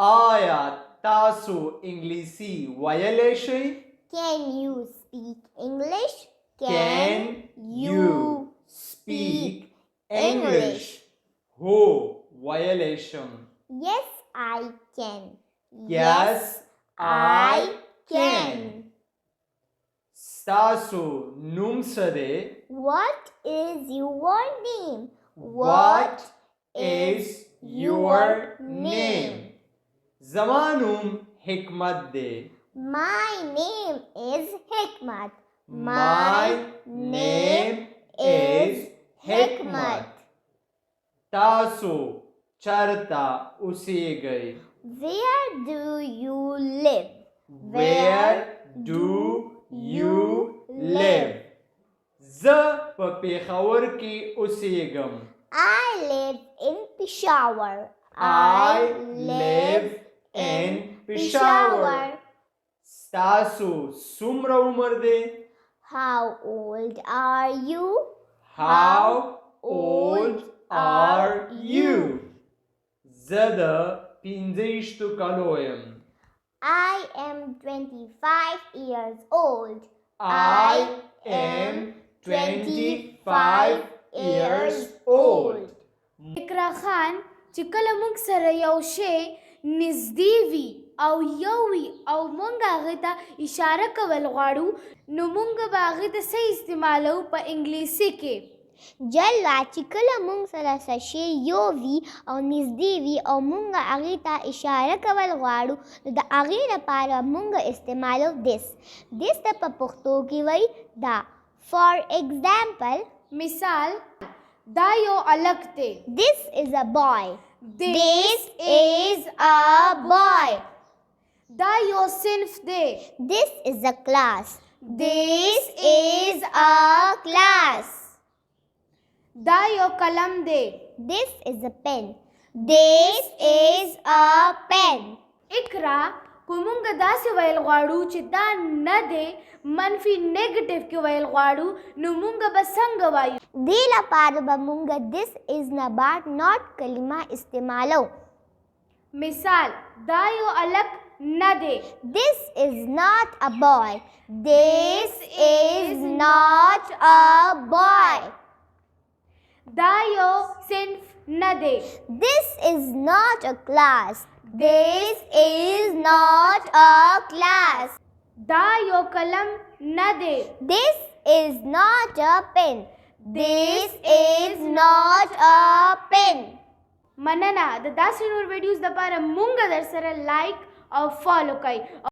آیا تاسو انګلیسي ویلی شئ؟ Can you speak English? Can you speak English? هو ویلی شم. Yes, I can. Yes, I can. ستاسو نوم څه دی؟ What is your name? What is your name? زما نوم حکمت دی. My name is Hikmat. My name is Hikmat. تاسو چرته اوسیږئ؟ Where do you live? Where do you live? زه په پېښور کې اوسیږم. I live in Peshawar. I live in Peshawar. ستاسو څومره عمر دی؟ How old are you? How old are you? زه د 15 کالو یم. I am 25 years old. I am 25 years old. اقرا خان چې کله موږ سره یو شی نږدې وي او یو وي او موږ هغې ته اشاره کول غواړو نو موږ به هغې ته څه استعمالو په انګلیسي کې. جلا چې کله موږ سره څه شی یو وي او نږدې وي او موږ هغې ته اشاره کول غواړو نو د هغې لپاره موږ استعمالو this. this ته په پښتو کې وایي دا. For example, مثال دا یو هلک دی. this is a boy. This is a boy. دا یو صنف دی. This is a class. This is a class. دا یو قلم دی. This is a pen. This is a pen. اقرا که موږ داسې ویل غواړو چې دا نه دی منفي نیګټیو کې ویل غواړو نو موږ به څنګه وایو؟ دې لپاره به موږ this is نه بعد not کلمه استعمالو. مثال دا یو هلک نه دی. This is not a boy. This is not a boy. دا یو صنف نه دی. This is not a class. This is not a class. دا یو قلم نه دی. This is not a pen. This is not a pen. مننه د داسې نور ویډیوز لپاره مونږ در سره لایک او فالو کوئ.